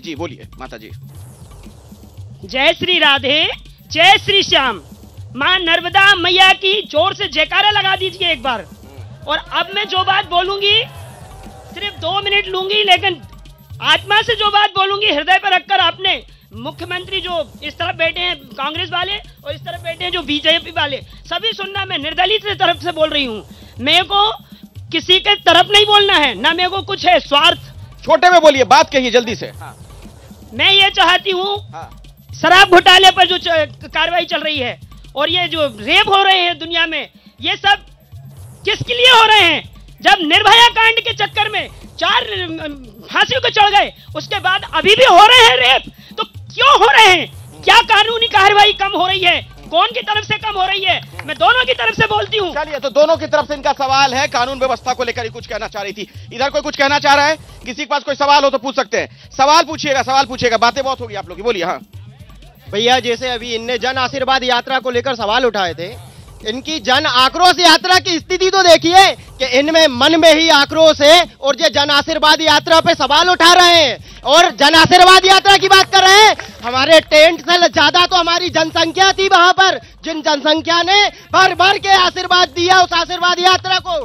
जी बोलिए माता जी। जय श्री राधे, जय श्री श्याम। मां नर्मदा मैया की जोर से जयकारा लगा दीजिए एक बार। और अब मैं जो बात बोलूंगी सिर्फ 2 मिनट लूंगी, लेकिन आत्मा से जो बात बोलूंगी हृदय पर रखकर। आपने मुख्यमंत्री जो इस तरफ बैठे हैं कांग्रेस वाले और इस तरफ बैठे हैं जो बीजेपी वाले, सभी सुनना, मैं निर्दलीय से तरफ से बोल रही हूँ। मेरे को किसी के तरफ नहीं बोलना है, ना मेरे को कुछ है स्वार्थ। छोटे में बोलिए, बात कहिए जल्दी से। हाँ। मैं ये चाहती हूँ, हाँ। शराब घोटाले पर जो कार्रवाई चल रही है और ये जो रेप हो रहे हैं दुनिया में, ये सब किसके लिए हो रहे हैं? जब निर्भया कांड के चक्कर में 4 फांसियों को चढ़ गए, उसके बाद अभी भी हो रहे हैं रेप, तो क्यों हो रहे हैं? क्या कानूनी कार्रवाई कम हो रही है? कौन की तरफ से कम हो रही है? मैं दोनों की तरफ से बोलती हूँ। चलिए, तो दोनों की तरफ से इनका सवाल है। कानून व्यवस्था को लेकर ही कुछ कहना चाह रही थी। इधर कोई कुछ कहना चाह रहा है? किसी के पास कोई सवाल हो तो पूछ सकते हैं। सवाल पूछिएगा। बातें बहुत होगी आप लोग की, बोलिए। हाँ भैया, जैसे अभी इनने जन आशीर्वाद यात्रा को लेकर सवाल उठाए थे, इनकी जन आक्रोश यात्रा की स्थिति तो देखिए कि इनमें मन में ही आक्रोश है और ये जन आशीर्वाद यात्रा पे सवाल उठा रहे हैं और जन आशीर्वाद यात्रा की बात कर रहे हैं। हमारे टेंट से ज्यादा तो हमारी जनसंख्या थी वहां पर, जिन जनसंख्या ने भर भर के आशीर्वाद दिया उस आशीर्वाद यात्रा को।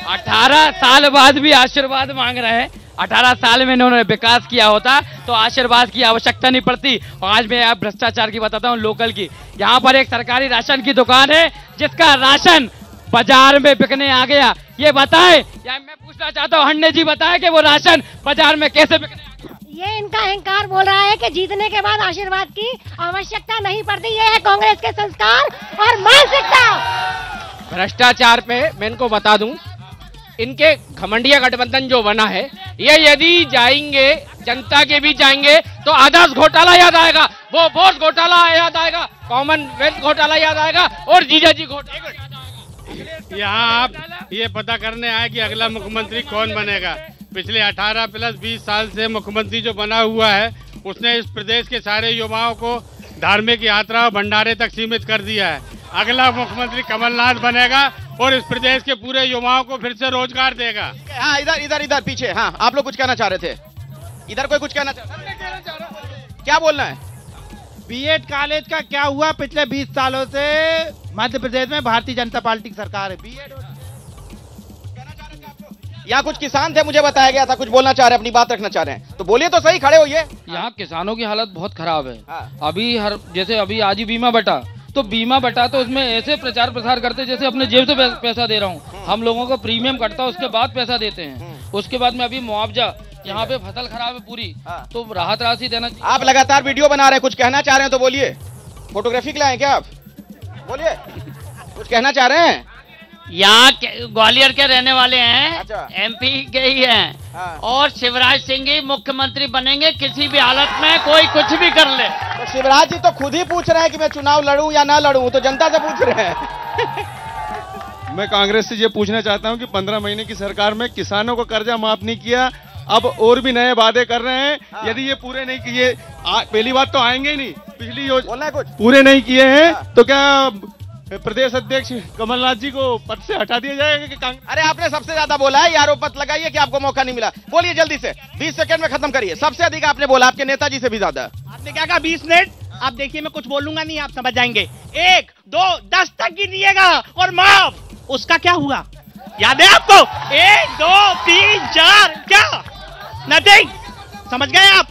18 साल बाद भी आशीर्वाद मांग रहे हैं। 18 साल में इन्होंने विकास किया होता तो आशीर्वाद की आवश्यकता नहीं पड़ती। और आज मैं आप भ्रष्टाचार की बताता हूँ, लोकल की। यहाँ पर एक सरकारी राशन की दुकान है जिसका राशन बाजार में बिकने आ गया। ये बताएं, या मैं पूछना चाहता हूँ, हन्ने जी बताएं कि वो राशन बाजार में कैसे बिकने आ गया? ये इनका अहंकार बोल रहा है कि जीतने के बाद आशीर्वाद की आवश्यकता नहीं पड़ती। ये है कांग्रेस के संस्कार और मानसिकता। भ्रष्टाचार पे मैं इनको बता दूं, इनके घमंडिया गठबंधन जो बना है, ये यदि जाएंगे जनता के बीच जाएंगे तो आदर्श घोटाला याद आएगा, वो वोट घोटाला याद आएगा, कॉमनवेल्थ घोटाला याद आएगा और जीजा जी घोटाला याद आएगा। यहाँ आप ये पता करने आए कि अगला मुख्यमंत्री कौन बनेगा। पिछले 18 प्लस 20 साल से मुख्यमंत्री जो बना हुआ है उसने इस प्रदेश के सारे युवाओं को धार्मिक यात्रा और भंडारे तक सीमित कर दिया है। अगला मुख्यमंत्री कमलनाथ बनेगा और इस प्रदेश के पूरे युवाओं को फिर से रोजगार देगा। हाँ, इधर पीछे। हाँ, आप लोग कुछ कहना चाह रहे थे। इधर कोई कुछ कहना चाह रहा है? क्या बोलना है? बीएड कॉलेज का क्या हुआ? पिछले 20 सालों से मध्य प्रदेश में भारतीय जनता पार्टी की सरकार है। बीएड यहाँ कुछ किसान थे, मुझे बताया गया था कुछ बोलना चाह रहे हैं, अपनी बात रखना चाह रहे हैं, तो बोलिए तो सही, खड़े होइए। यहाँ किसानों की हालत बहुत खराब है। हाँ। अभी जैसे अभी आज ही बीमा बटा, तो बीमा बटा तो उसमें ऐसे प्रचार प्रसार करते जैसे अपने जेब से पैसा दे रहा हूँ। हम लोगों को प्रीमियम कटता है, उसके बाद पैसा देते हैं। उसके बाद में अभी मुआवजा, यहाँ पे फसल खराब है पूरी, तो राहत राशि देना चाहिए। आप लगातार वीडियो बना रहे हैं, कुछ कहना चाह रहे हैं तो बोलिए। फोटोग्राफी के लिए आए क्या आप? बोलिए, कुछ कहना चाह रहे हैं? यहाँ ग्वालियर के रहने वाले हैं। अच्छा। एमपी के ही हैं। हाँ। और शिवराज सिंह ही मुख्यमंत्री बनेंगे किसी भी हालत में, कोई कुछ भी कर ले। तो शिवराज जी तो खुद ही पूछ रहे हैं कि मैं चुनाव लड़ूं या ना लड़ूं, तो जनता से पूछ रहे हैं। मैं कांग्रेस से ये पूछना चाहता हूं कि 15 महीने की सरकार में किसानों को कर्जा माफ नहीं किया, अब और भी नए वादे कर रहे हैं। हाँ। यदि ये पूरे नहीं किए, पहली बात तो आएंगे ही नहीं, पिछली योजना कुछ पूरे नहीं किए हैं। हाँ। तो क्या प्रदेश अध्यक्ष कमलनाथ जी को पद से हटा दिया जाएगा कि कांग्रेस? अरे आपने सबसे ज्यादा बोला है, ये आरोप मत लगाइए कि आपको मौका नहीं मिला। बोलिए जल्दी से, 20 सेकंड में खत्म करिए। सबसे अधिक आपने बोला, आपके नेताजी से भी ज्यादा। आपने क्या कहा? 20 मिनट। आप देखिए, मैं कुछ बोलूंगा नहीं, आप समझ जाएंगे। 1 2 10 तक गिनिएगा और माफ। उसका क्या हुआ याद है आपको? 1 2 3 4 क्या? नथिंग। समझ गए आप?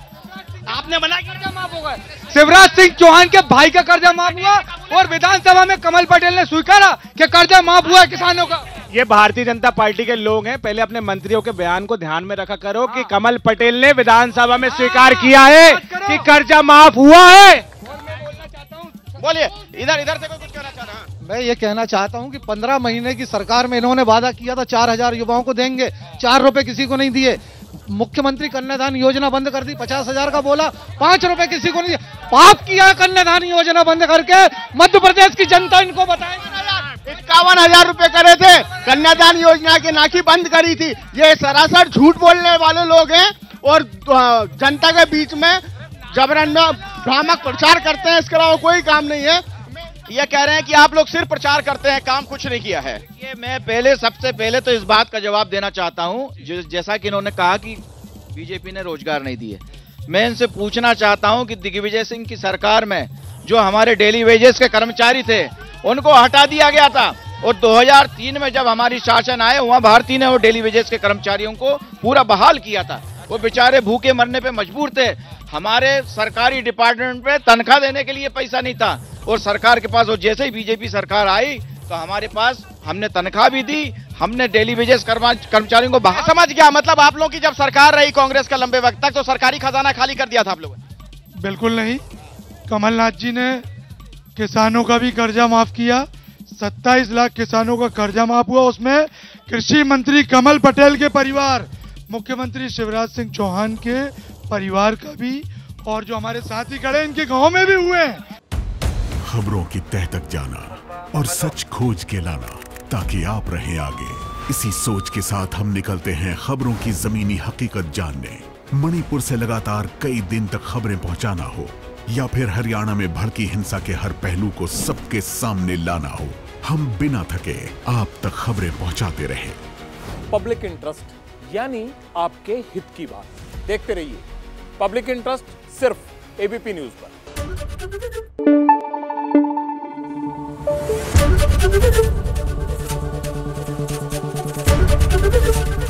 आपने बना कर्जा माफ होगा। शिवराज सिंह चौहान के भाई का कर्जा माफ हुआ और विधानसभा में कमल पटेल ने स्वीकारा कि कर्जा माफ हुआ किसानों का। ये भारतीय जनता पार्टी के लोग हैं, पहले अपने मंत्रियों के बयान को ध्यान में रखा करो कि कमल पटेल ने विधानसभा में स्वीकार किया है कि कर्जा माफ हुआ है। बोलिए, इधर से कोई कुछ कहना चाह रहा है? मैं ये कहना चाहता हूं कि 15 महीने की सरकार में इन्होंने वादा किया था 4000 युवाओं को देंगे, 4 रुपए किसी को नहीं दिए। मुख्यमंत्री कन्यादान योजना बंद कर दी, 50,000 का बोला, 5 रुपए किसी को नहीं दिया। पाप किया कन्यादान योजना बंद करके। मध्य प्रदेश की जनता इनको बताएगी। 51,000 रुपए करे थे कन्यादान योजना के, नाकी बंद करी थी। ये सरासर झूठ बोलने वाले लोग हैं और जनता के बीच में जबरन भ्रामक प्रचार करते हैं, इसके अलावा कोई काम नहीं है। ये कह रहे हैं कि आप लोग सिर्फ प्रचार करते हैं, काम कुछ नहीं किया है। ये मैं सबसे पहले तो इस बात का जवाब देना चाहता हूं, जैसा कि इन्होंने कहा कि बीजेपी ने रोजगार नहीं दिए। मैं इनसे पूछना चाहता हूं कि दिग्विजय सिंह की सरकार में जो हमारे डेली वेजेस के कर्मचारी थे उनको हटा दिया गया था, और 2003 में जब हमारी शासन आए वहां भारतीय ने वो डेली वेजेस के कर्मचारियों को पूरा बहाल किया था। वो बेचारे भूखे मरने पे मजबूर थे। हमारे सरकारी डिपार्टमेंट पे तनख्वाह देने के लिए पैसा नहीं था, और सरकार के पास, और जैसे ही बीजेपी सरकार आई तो हमारे पास, हमने तनख्वाह भी दी, हमने डेली वेजेस कर्मचारियों को बहाल। समझ गया, मतलब आप लोगों की जब सरकार रही कांग्रेस का लंबे वक्त तक तो सरकारी खजाना खाली कर दिया था आप लोगों ने? बिल्कुल नहीं। कमलनाथ जी ने किसानों का भी कर्जा माफ किया। 27 लाख किसानों का कर्जा माफ हुआ। उसमें कृषि मंत्री कमल पटेल के परिवार, मुख्यमंत्री शिवराज सिंह चौहान के परिवार का भी, और जो हमारे साथी खड़े इनके गांव में भी हुए हैं। खबरों की तह तक जाना और सच खोज के लाना ताकि आप रहें आगे। इसी सोच के साथ हम निकलते हैं खबरों की जमीनी हकीकत जानने। मणिपुर से लगातार कई दिन तक खबरें पहुंचाना हो, या फिर हरियाणा में भड़की हिंसा के हर पहलू को सबके सामने लाना हो, हम बिना थके आप तक खबरें पहुंचाते रहें। पब्लिक इंटरेस्ट यानी आपके हित की बात। देखते रहिए पब्लिक इंटरेस्ट सिर्फ एबीपी न्यूज पर।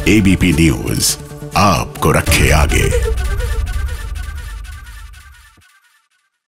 एबीपी न्यूज आपको रखे आगे।